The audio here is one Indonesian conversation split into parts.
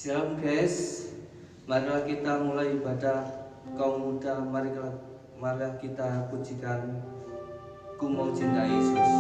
Shalom guys, marilah kita mulai ibadah kaum muda. Marilah kita pujikan Ku Mau Cinta Yesus.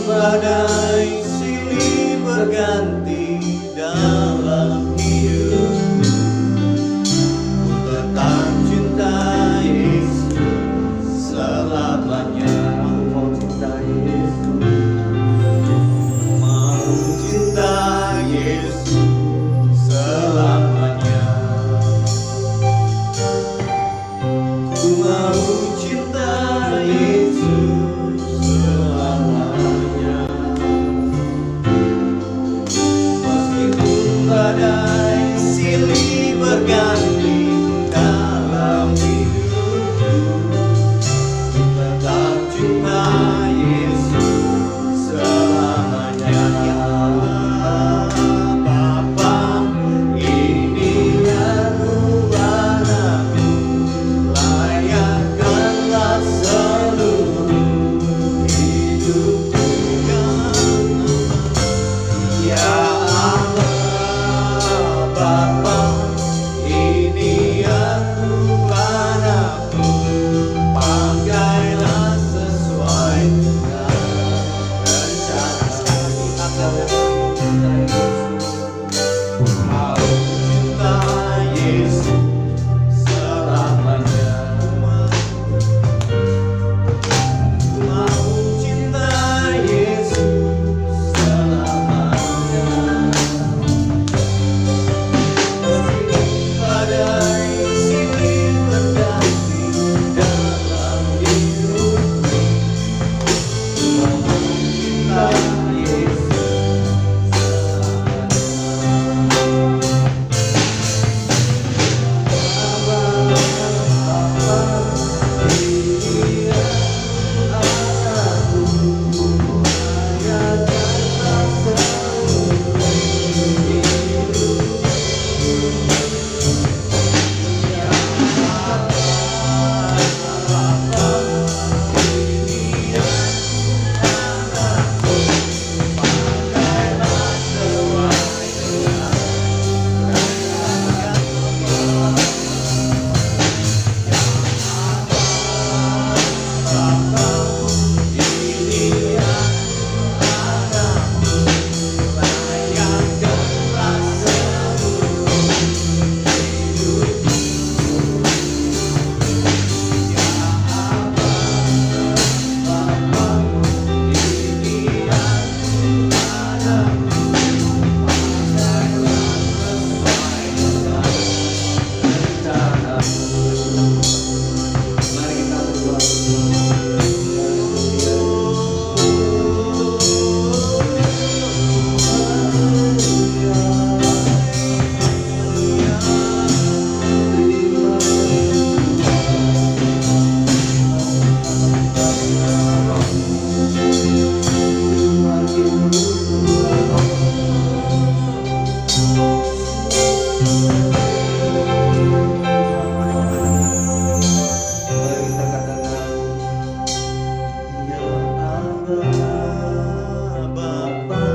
Badai silih berganti dalam hidup, ku tetap cinta Yesus selamanya. Aku mau cinta Yesus, mau cinta Yesus selamanya. Ku mau cinta Yesus selamanya. Badai silih berganti dalam hidupku, tetap cinta Yesus selamanya. Bapa, ini aku anakmu, layakkanlah seluruh hidupku. Ya Bapa, ini aku anakmu, pakailah sesuai dengan rencana-Mu. Mau cinta Yesus selamanya. Mau cinta Yesus selamanya. Badai silih berganti dalam hidupku, ku mau cinta Yesus selamanya. Ini anakku, layakkanlah seluruh hidupku. mari kita berdoa. Mari kita katakan, Ya Bapa,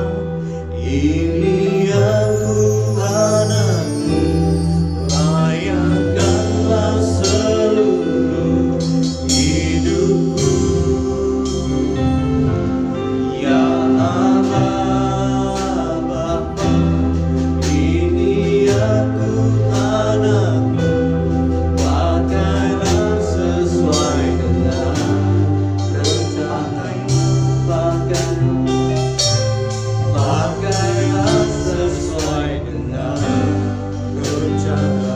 ini aku anakmu, layakkanlah seluruh hidupku. Ya Bapa, ini aku anakmu, pakailah sesuai dengan pakailah sesuai dengan rencana.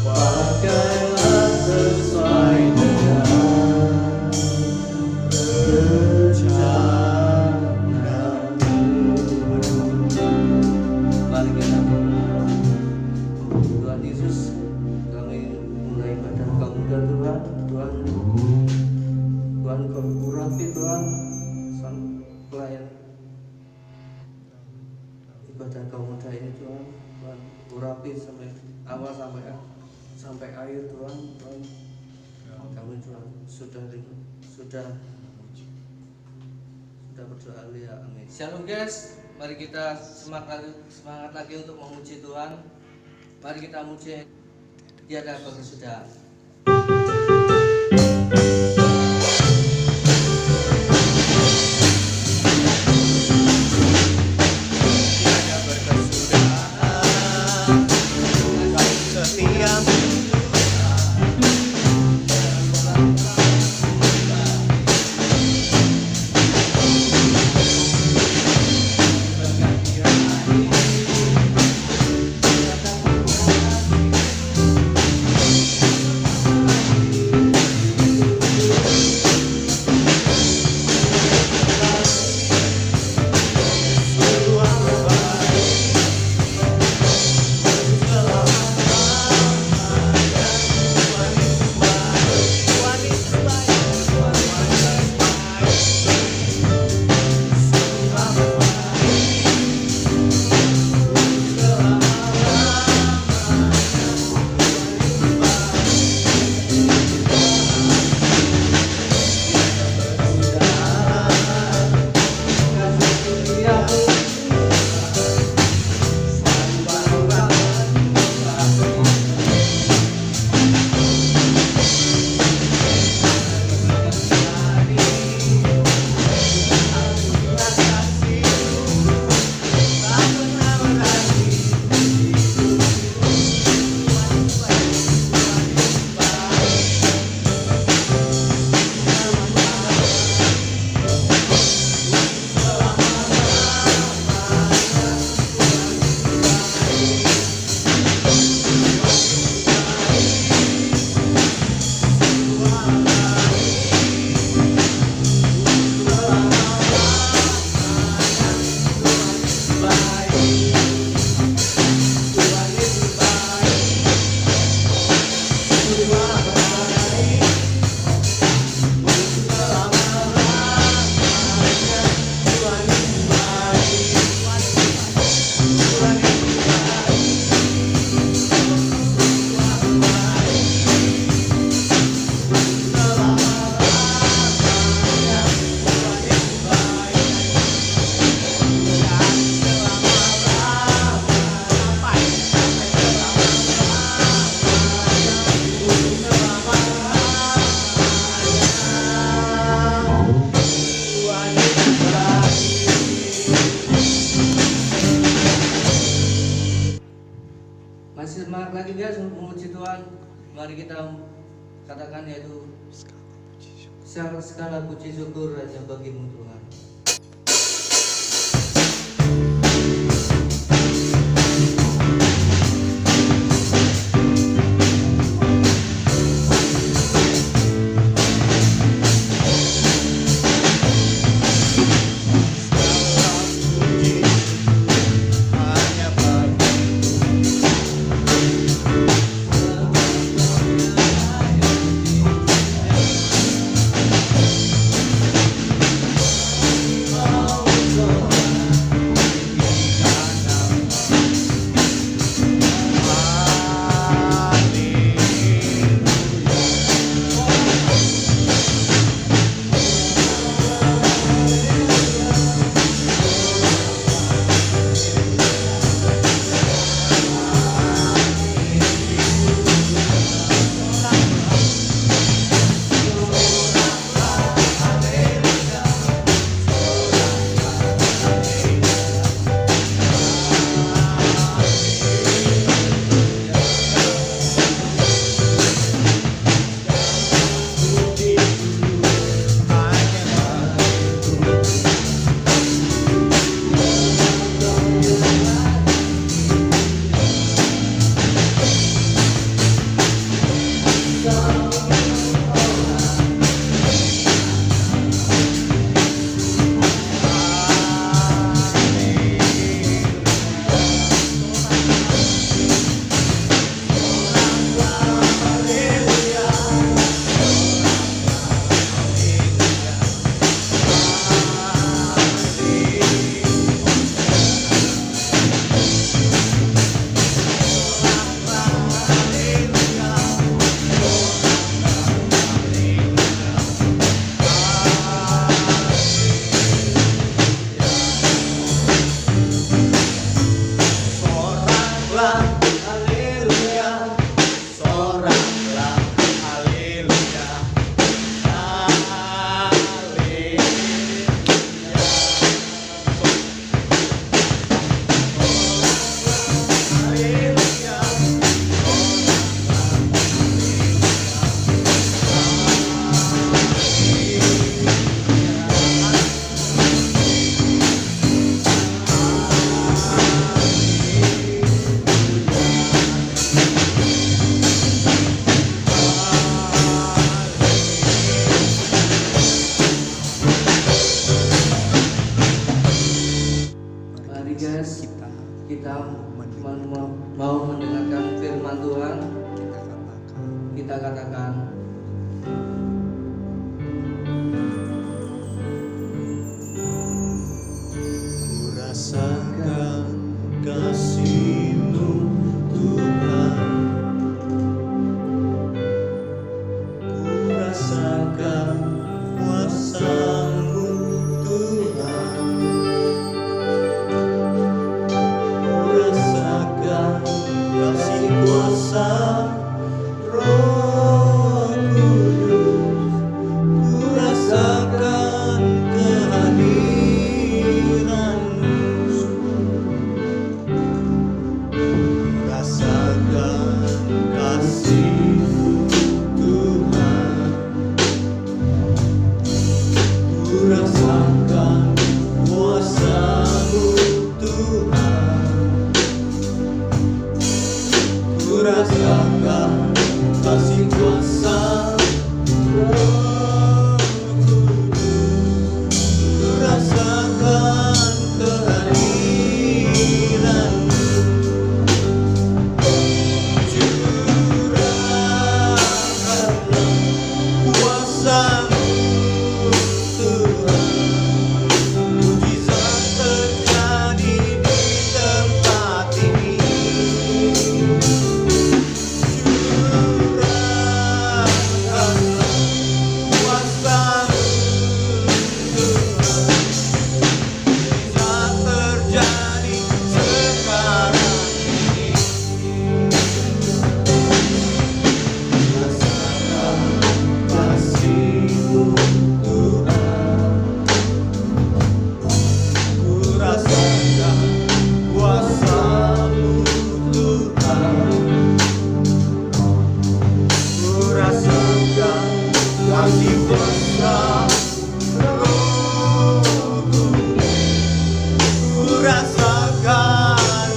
Pakailah sesuai dengan rencana. mari kita berdoa. Tuhan Yesus, mulai ibadah kaum muda Tuhan. Tuhan kau urapi Tuhan sang pelayan ibadah kaum muda ini Tuhan. Tuhan urapi sampai awal sampai akhir Tuhan. Kami Tuhan sudah berdoa ya, amin. Shalom guys, mari kita semangat lagi untuk memuji Tuhan. Mari kita muji Dia dan bagi sudah. Masih semangat lagi guys untuk memuji Tuhan. Mari kita katakan yaitu segala puji syukur hanya bagimu Tuhan. kita katakan, ku rasakan kasih-Mu Tuhan, ku rasakan kuasa-Mu Tuhan, ku rasakan kasih kuasa Roh Kudus, ku rasakan kehadiran-Mu, rasakan kasih-Mu Tuhan, ku rasakan kuasa-Mu Tuhan, ku rasakan kasih kuasa Roh Kudus, ku rasakan kehadiran-Mu, curahkanlah kuasa-Mu Tuhan, mujizat terjadi di tempat ini, curahkanlah kuasa-Mu Tuhan, mujizat terjadi sekarang ini, rasakan kasih-Mu Tuhan, ku rasakan kuasa-Mu Tuhan, ku rasakan kasih kuasa Roh Kudus, ku rasakan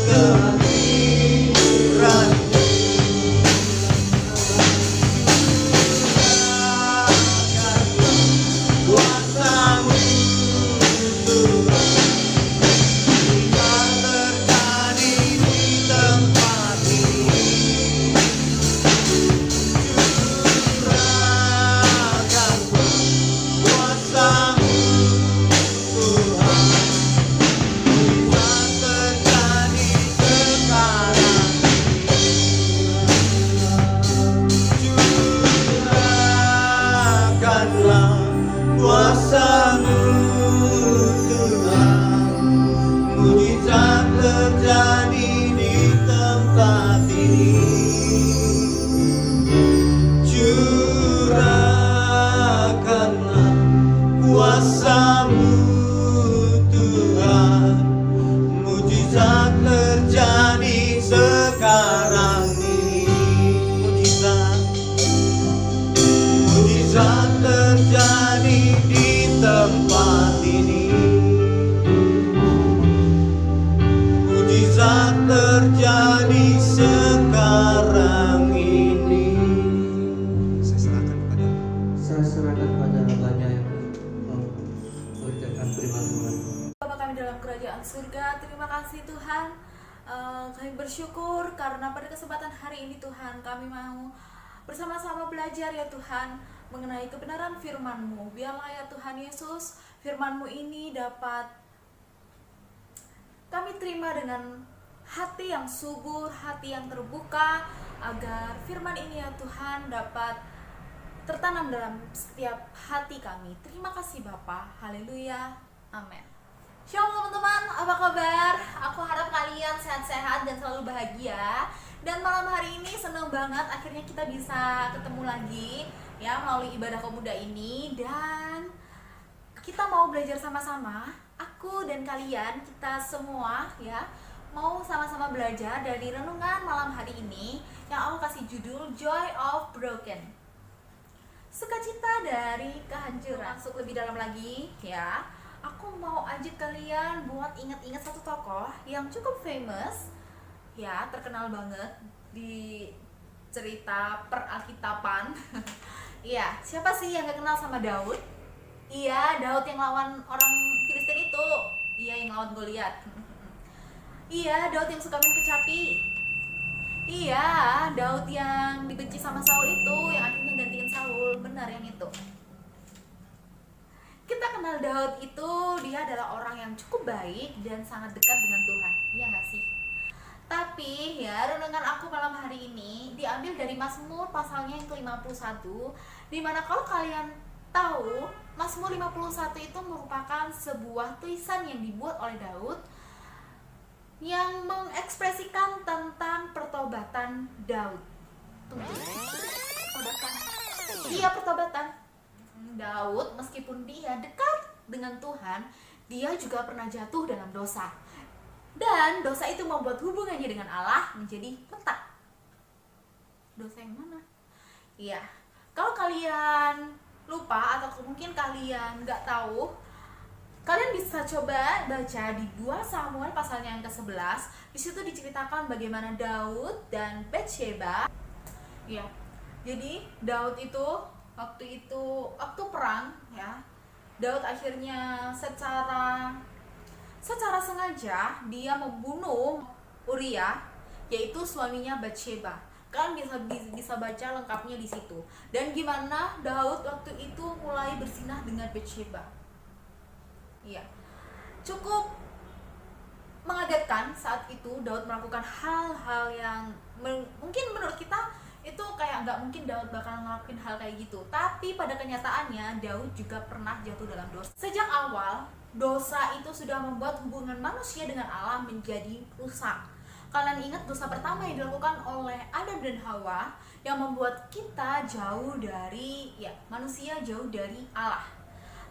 kehadiran-Mu, kuasa-Mu Tuhan, bisa terjadi di tempat ini, curahkanlah kuasa-Mu Tuhan, bisa terjadi sekarang ini, curahkanlah kuasa-Mu Tuhan, mujizat terjadi di tempat ini, curahkanlah kuasa-Mu Tuhan, mujizat terjadi sekarang ini, mujizat terjadi di tempat ini, mujizat terjadi sekarang ini. Saya serahkan kepada saya serahkan pada hambanya yang memberitakan firman Tuhan. Bapa kami dalam kerajaan surga, terima kasih Tuhan. Kami bersyukur karena pada kesempatan hari ini Tuhan kami mau bersama-sama belajar ya Tuhan mengenai kebenaran firman-Mu. Biarlah ya Tuhan Yesus, firman-Mu ini dapat kami terima dengan hati yang subur, hati yang terbuka, agar firman ini ya Tuhan dapat tertanam dalam setiap hati kami. Terima kasih Bapa. Haleluya. Amin. Shalom teman-teman, apa kabar? Aku harap kalian sehat-sehat dan selalu bahagia. Dan malam hari ini senang banget akhirnya kita bisa ketemu lagi ya melalui ibadah pemuda ini, dan kita mau belajar sama-sama. Aku dan kalian, kita semua ya mau sama-sama belajar dari renungan malam hari ini yang aku kasih judul Joy of Broken. Sukacita dari kehancuran. Masuk lebih dalam lagi ya. Aku mau ajak kalian buat ingat-ingat satu tokoh yang cukup famous ya, terkenal banget di cerita peralkitaban. Iya, siapa sih yang gak kenal sama Daud? Iya, Daud yang lawan orang Filistin itu. Iya, yang lawan Goliat. Iya, Daud yang suka main kecapi. Iya, Daud yang dibenci sama Saul itu, dengar yang itu. Kita kenal Daud itu, dia adalah orang yang cukup baik dan sangat dekat dengan Tuhan, iya gak sih? Tapi ya, renungan aku malam hari ini diambil dari Mazmur pasalnya yang ke-51, dimana kalau kalian tahu, Mazmur 51 itu merupakan sebuah tulisan yang dibuat oleh Daud yang mengekspresikan tentang pertobatan Daud. Pertobatan. Iya, pertobatan. Daud meskipun dia dekat dengan Tuhan, dia juga pernah jatuh dalam dosa. Dan dosa itu membuat hubungannya dengan Allah menjadi retak. Dosa yang mana? Iya, kalau kalian lupa atau mungkin kalian nggak tahu, kalian bisa coba baca di 2 Samuel pasalnya yang ke-11. Di situ diceritakan bagaimana Daud dan Batsheba. Ya, jadi Daud itu waktu perang ya, Daud akhirnya secara sengaja dia membunuh Uria, yaitu suaminya Batsheba. Kalian bisa baca lengkapnya di situ. Dan gimana Daud waktu itu mulai berzinah dengan Batsheba. Iya, cukup mengagetkan saat itu Daud melakukan hal-hal yang mungkin menurut kita itu kayak nggak mungkin Daud bakal ngelakuin hal kayak gitu. Tapi pada kenyataannya Daud juga pernah jatuh dalam dosa. Sejak awal, dosa itu sudah membuat hubungan manusia dengan Allah menjadi rusak. Kalian ingat dosa pertama yang dilakukan oleh Adam dan Hawa yang membuat kita jauh dari manusia jauh dari Allah.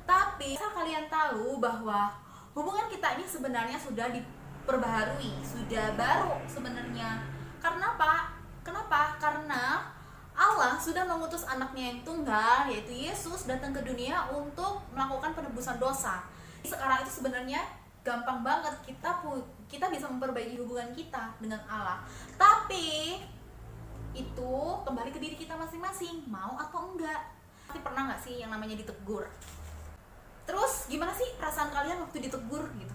Tapi asal kalian tahu bahwa hubungan kita ini sebenarnya sudah diperbaharui, sudah baru sebenarnya. Karena apa? Kenapa? Karena Allah sudah mengutus anaknya yang tunggal, yaitu Yesus, datang ke dunia untuk melakukan penebusan dosa. Sekarang itu sebenarnya gampang banget kita bisa memperbaiki hubungan kita dengan Allah. Tapi itu kembali ke diri kita masing-masing, mau atau enggak. Tapi pernah nggak sih yang namanya ditegur? Terus gimana sih perasaan kalian waktu ditegur gitu?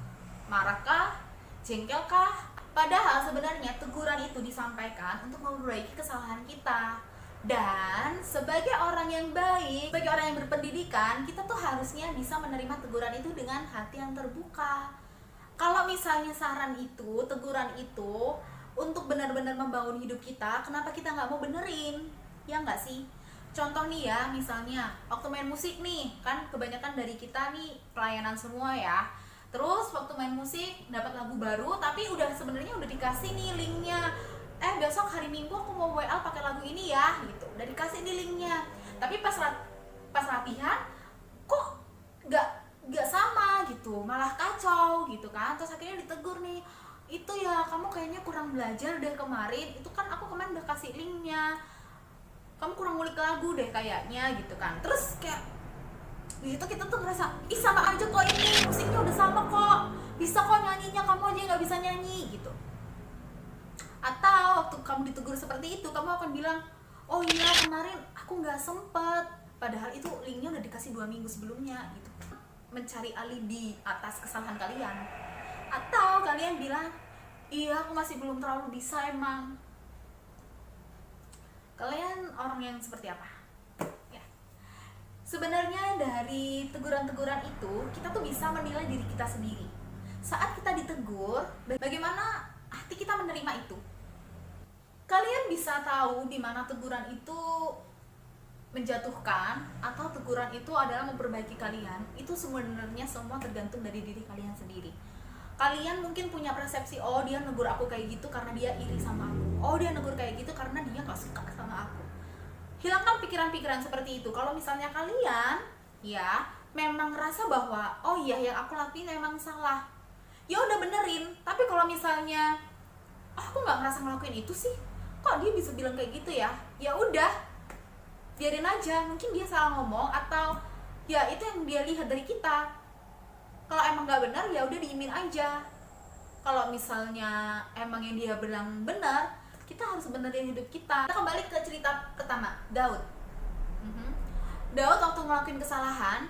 Marahkah? Jengkelkah? Padahal sebenarnya teguran itu disampaikan untuk memperbaiki kesalahan kita. Dan sebagai orang yang baik, sebagai orang yang berpendidikan, kita tuh harusnya bisa menerima teguran itu dengan hati yang terbuka. Kalau misalnya saran itu, teguran itu untuk benar-benar membangun hidup kita, kenapa kita nggak mau benerin? Ya nggak sih? Contoh nih ya, misalnya waktu main musik nih, kan kebanyakan dari kita nih pelayanan semua ya. Terus waktu main musik dapat lagu baru, tapi sebenarnya udah dikasih nih linknya. Besok hari Minggu aku mau WA pakai lagu ini ya, gitu. Udah dikasih nih linknya. Tapi pas latihan kok nggak sama gitu, malah kacau gitu kan. Terus akhirnya ditegur nih, itu ya kamu kayaknya kurang belajar deh kemarin. Itu kan aku kemarin udah kasih linknya. Kamu kurang ngulik lagu deh kayaknya gitu kan. Terus kayak di situ kita tuh ngerasa, ih sama aja kok ini, musiknya udah sama kok, bisa kok nyanyinya, kamu aja nggak bisa nyanyi gitu. Atau waktu kamu ditegur seperti itu, kamu akan bilang, oh iya kemarin aku nggak sempet, padahal itu linknya udah dikasih 2 minggu sebelumnya gitu. Mencari alibi atas kesalahan kalian. Atau kalian bilang, iya aku masih belum terlalu bisa emang. Kalian orang yang seperti apa? Sebenarnya dari teguran-teguran itu, kita tuh bisa menilai diri kita sendiri. Saat kita ditegur, bagaimana hati kita menerima itu? Kalian bisa tahu di mana teguran itu menjatuhkan atau teguran itu adalah memperbaiki kalian. Itu sebenarnya semua tergantung dari diri kalian sendiri. Kalian mungkin punya persepsi, oh dia negur aku kayak gitu karena dia iri sama aku. Oh dia negur kayak gitu karena dia gak suka sama aku. Hilangkan pikiran-pikiran seperti itu. Kalau misalnya kalian ya memang ngerasa bahwa oh iya yang aku lakuin memang salah, ya udah benerin. Tapi kalau misalnya aku nggak ngerasa ngelakuin itu sih, kok dia bisa bilang kayak gitu ya, ya udah biarin aja. Mungkin dia salah ngomong atau ya itu yang dia lihat dari kita. Kalau emang nggak benar ya udah diimin aja. Kalau misalnya emang yang dia bilang benar, kita harus benerin hidup kita. Kita kembali ke cerita pertama, Daud. Daud waktu ngelakuin kesalahan,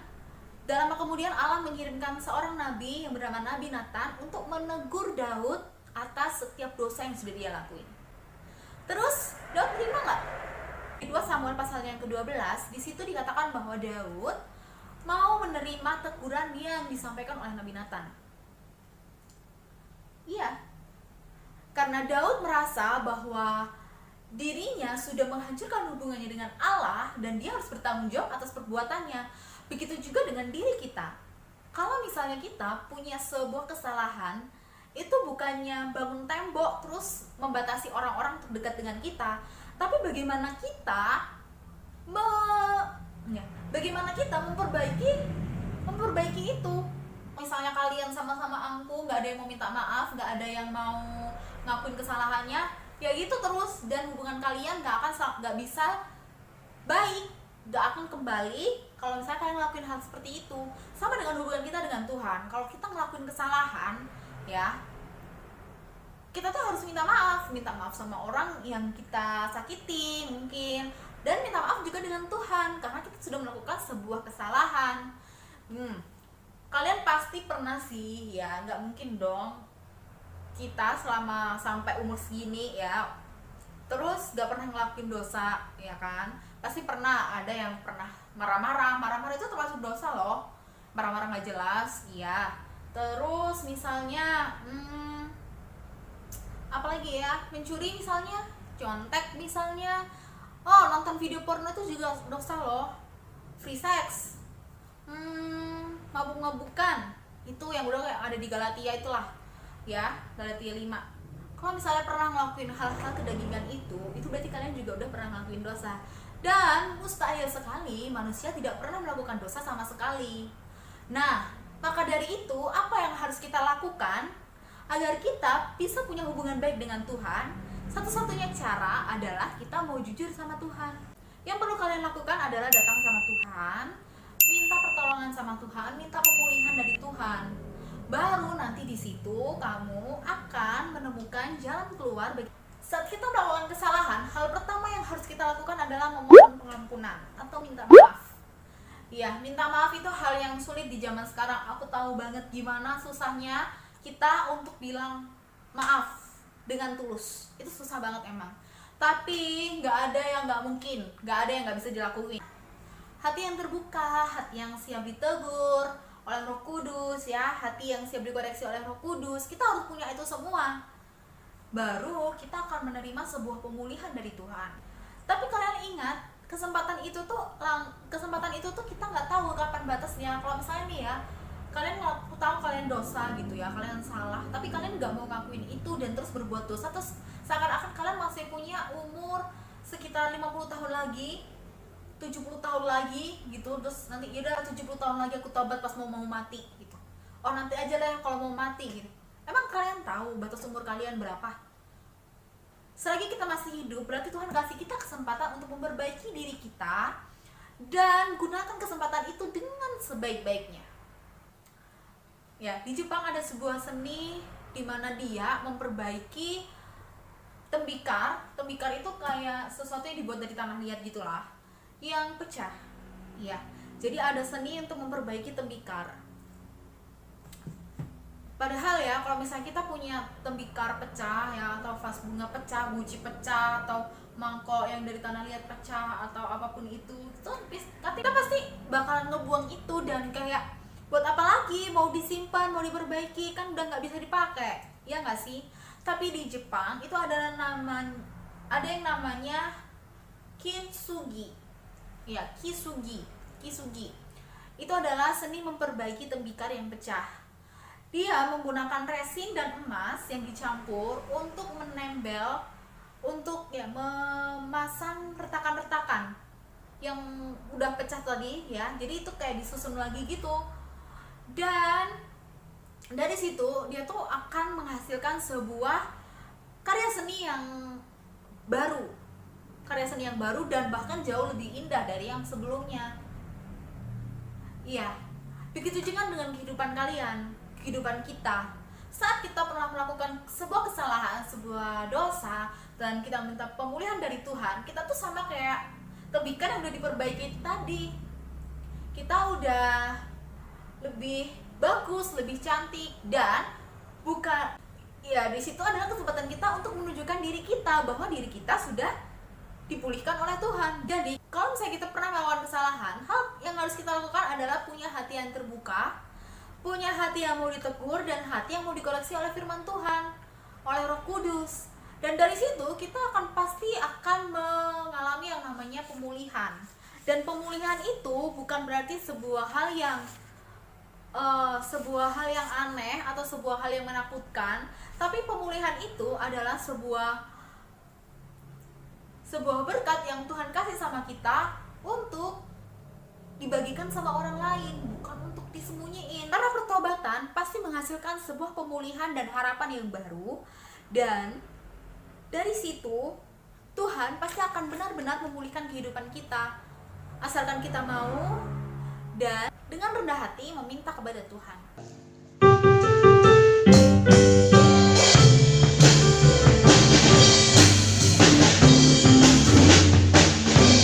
dalam kemudian Allah mengirimkan seorang nabi yang bernama Nabi Nathan untuk menegur Daud atas setiap dosa yang sudah dia lakuin. Terus Daud terima nggak? 2 Samuel pasal yang ke-12, di situ dikatakan bahwa Daud mau menerima teguran yang disampaikan oleh Nabi Nathan. Iya, karena Daud merasa bahwa dirinya sudah menghancurkan hubungannya dengan Allah dan dia harus bertanggung jawab atas perbuatannya. Begitu juga dengan diri kita. Kalau misalnya kita punya sebuah kesalahan, itu bukannya bangun tembok terus membatasi orang-orang untuk dekat dengan kita, tapi bagaimana kita memperbaiki itu. Misalnya kalian sama-sama angkuh, nggak ada yang mau minta maaf, nggak ada yang mau ngakuin kesalahannya, ya gitu terus, dan hubungan kalian nggak bisa baik, nggak akan kembali kalau misalnya kalian ngelakuin hal seperti itu. Sama dengan hubungan kita dengan Tuhan. Kalau kita ngelakuin kesalahan, ya kita tuh harus minta maaf sama orang yang kita sakiti mungkin, dan minta maaf juga dengan Tuhan karena kita sudah melakukan sebuah kesalahan. Kalian pasti pernah sih, ya nggak mungkin dong kita selama sampai umur segini ya terus gak pernah ngelakuin dosa, ya kan? Pasti pernah ada yang pernah marah-marah itu termasuk dosa loh. Marah-marah gak jelas, iya. Terus misalnya apalagi ya, mencuri misalnya, contek misalnya, nonton video porno itu juga dosa loh. Free sex, mabuk-mabukan, itu yang udah kayak ada di Galatia itulah ya, Galatia 5. Kalau misalnya pernah ngelakuin hal-hal kedagingan itu berarti kalian juga udah pernah ngelakuin dosa. Dan mustahil sekali manusia tidak pernah melakukan dosa sama sekali. Nah, maka dari itu apa yang harus kita lakukan agar kita bisa punya hubungan baik dengan Tuhan? Satu-satunya cara adalah kita mau jujur sama Tuhan. Yang perlu kalian lakukan adalah datang sama Tuhan, minta pertolongan sama Tuhan, minta pemulihan dari Tuhan. Baru nanti di situ kamu akan menemukan jalan keluar. Saat kita melakukan kesalahan, hal pertama yang harus kita lakukan adalah memohon pengampunan atau minta maaf. Ya, minta maaf itu hal yang sulit di zaman sekarang. Aku tahu banget gimana susahnya kita untuk bilang maaf dengan tulus. Itu susah banget emang. Tapi nggak ada yang nggak mungkin, nggak ada yang nggak bisa dilakuin. Hati yang terbuka, hati yang siap ditegur oleh Roh Kudus, ya, hati yang siap dikoreksi oleh Roh Kudus. Kita harus punya itu semua. Baru kita akan menerima sebuah pemulihan dari Tuhan. Tapi kalian ingat, kesempatan itu tuh kita nggak tahu kapan batasnya. Kalau misalnya nih ya, kalian tahu kalian dosa gitu ya, kalian salah, tapi kalian nggak mau ngakuin itu dan terus berbuat dosa, terus seakan-akan kalian masih punya umur sekitar 50 tahun lagi, 70 tahun lagi gitu, terus nanti ya udah 70 tahun lagi aku tobat pas mau mati gitu. Oh nanti aja lah kalau mau mati gitu. Emang kalian tahu batas umur kalian berapa? Selagi kita masih hidup, berarti Tuhan kasih kita kesempatan untuk memperbaiki diri kita dan gunakan kesempatan itu dengan sebaik-baiknya. Ya, di Jepang ada sebuah seni di mana dia memperbaiki tembikar. Tembikar itu kayak sesuatu yang dibuat dari tanah liat gitulah, yang pecah. Ya, jadi ada seni untuk memperbaiki tembikar. Padahal ya, kalau misalnya kita punya tembikar pecah ya, atau vas bunga pecah, guci pecah, atau mangkok yang dari tanah liat pecah, atau apapun itu kita pasti bakalan ngebuang itu dan kayak buat apa lagi, mau disimpan, mau diperbaiki, kan udah nggak bisa dipakai, ya nggak sih? Tapi di Jepang itu ada yang namanya kintsugi, ya kisugi. Itu adalah seni memperbaiki tembikar yang pecah. Dia menggunakan resin dan emas yang dicampur untuk menempel, untuk ya memasang retakan-retakan yang udah pecah tadi ya. Jadi itu kayak disusun lagi gitu. Dan dari situ dia tuh akan menghasilkan sebuah karya seni yang baru. Dan bahkan jauh lebih indah dari yang sebelumnya. Iya. Begitu juga dengan kehidupan kalian, kehidupan kita. Saat kita pernah melakukan sebuah kesalahan, sebuah dosa, dan kita minta pemulihan dari Tuhan, kita tuh sama kayak tembikar yang udah diperbaiki tadi. Kita udah lebih bagus, lebih cantik, dan di situ adalah kesempatan kita untuk menunjukkan diri kita bahwa diri kita sudah dipulihkan oleh Tuhan. Jadi kalau misalnya kita pernah melakukan kesalahan, hal yang harus kita lakukan adalah punya hati yang terbuka, punya hati yang mau ditegur, dan hati yang mau dikoreksi oleh firman Tuhan, oleh Roh Kudus. Dan dari situ kita pasti akan mengalami yang namanya pemulihan. Dan pemulihan itu bukan berarti sebuah hal yang aneh atau sebuah hal yang menakutkan, tapi pemulihan itu adalah sebuah berkat yang Tuhan kasih sama kita untuk dibagikan sama orang lain, bukan untuk disembunyiin. Karena pertobatan pasti menghasilkan sebuah pemulihan dan harapan yang baru, dan dari situ Tuhan pasti akan benar-benar memulihkan kehidupan kita, asalkan kita mau dan dengan rendah hati meminta kepada Tuhan.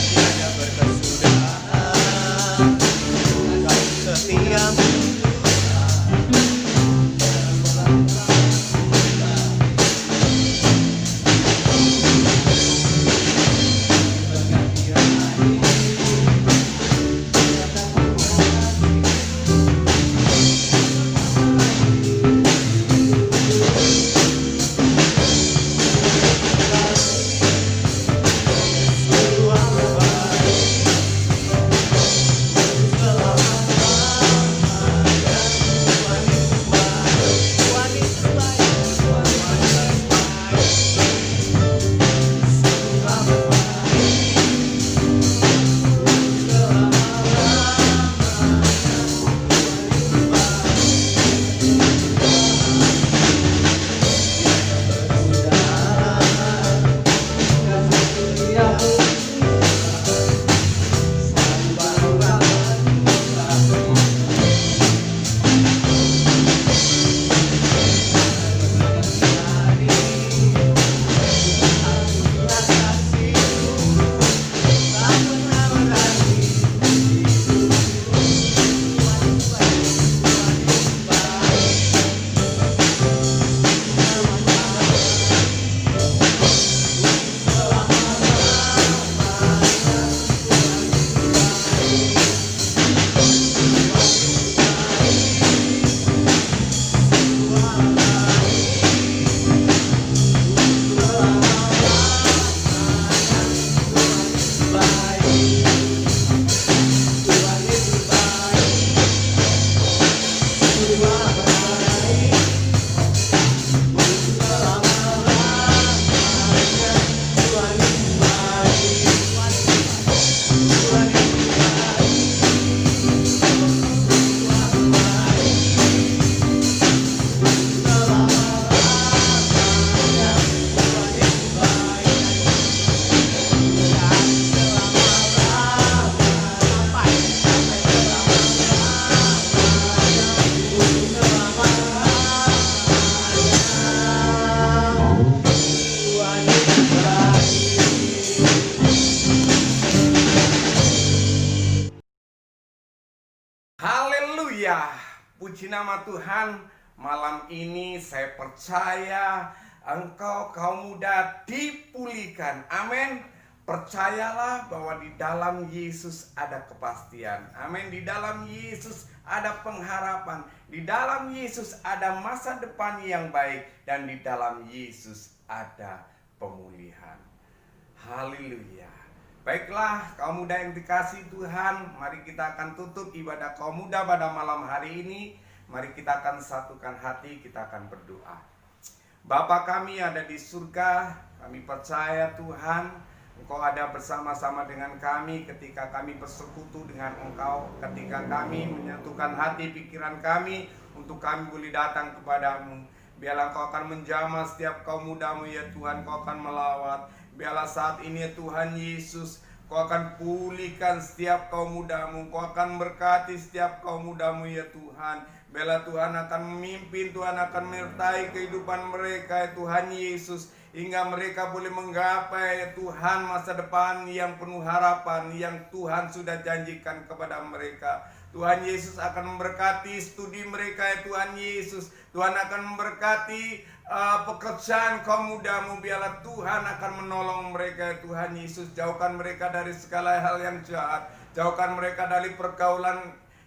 Tiada berkesudahan kau setia Haleluya, puji nama Tuhan. Malam ini saya percaya engkau kaum muda dipulihkan. Amin. Percayalah bahwa di dalam Yesus ada kepastian. Amin. Di dalam Yesus ada pengharapan. Di dalam Yesus ada masa depan yang baik. Dan di dalam Yesus ada pemulihan. Haleluya. Baiklah kaum muda yang dikasihi Tuhan, mari kita akan tutup ibadah kaum muda pada malam hari ini. Mari kita akan satukan hati, kita akan berdoa. Bapa kami ada di surga, kami percaya Tuhan, Engkau ada bersama-sama dengan kami ketika kami bersekutu dengan Engkau, ketika kami menyatukan hati pikiran kami untuk kami boleh datang kepadamu. Biarlah Engkau akan menjamah setiap kaum mudamu ya Tuhan, Engkau akan melawat. Biarlah saat ini ya Tuhan Yesus, Kau akan pulihkan setiap kaum mudamu, Kau akan berkati setiap kaum mudamu ya Tuhan. Biarlah Tuhan akan memimpin, Tuhan akan menyertai kehidupan mereka ya Tuhan Yesus, hingga mereka boleh menggapai ya Tuhan masa depan yang penuh harapan yang Tuhan sudah janjikan kepada mereka. Tuhan Yesus akan memberkati studi mereka ya Tuhan Yesus. Tuhan akan memberkati pekerjaan kaum mudamu. Biarlah Tuhan akan menolong mereka ya Tuhan Yesus. Jauhkan mereka dari segala hal yang jahat. Jauhkan mereka dari pergaulan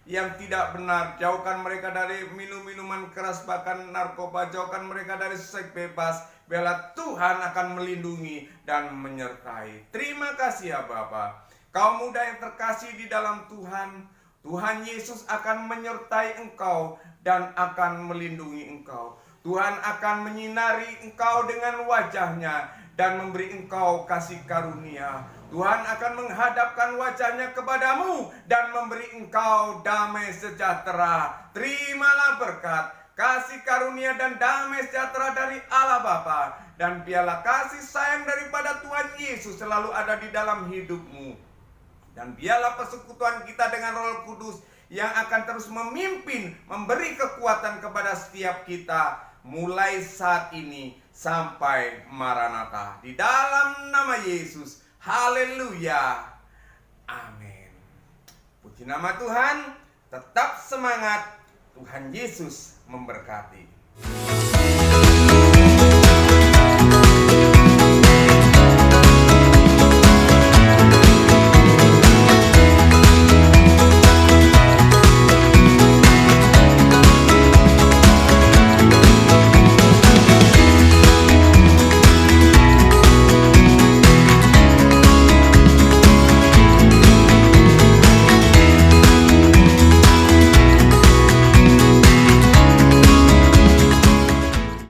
yang tidak benar. Jauhkan mereka dari minum-minuman keras, bahkan narkoba. Jauhkan mereka dari seks bebas. Biarlah Tuhan akan melindungi dan menyertai. Terima kasih ya Bapa. Kaum muda yang terkasih di dalam Tuhan, Tuhan Yesus akan menyertai engkau dan akan melindungi engkau. Tuhan akan menyinari engkau dengan wajahnya dan memberi engkau kasih karunia. Tuhan akan menghadapkan wajahnya kepadamu dan memberi engkau damai sejahtera. Terimalah berkat, kasih karunia dan damai sejahtera dari Allah Bapa, dan biarlah kasih sayang daripada Tuhan Yesus selalu ada di dalam hidupmu. Dan biarlah persekutuan kita dengan Roh Kudus yang akan terus memimpin, memberi kekuatan kepada setiap kita mulai saat ini sampai Maranatha. Di dalam nama Yesus, haleluya, amin. Puji nama Tuhan, tetap semangat, Tuhan Yesus memberkati.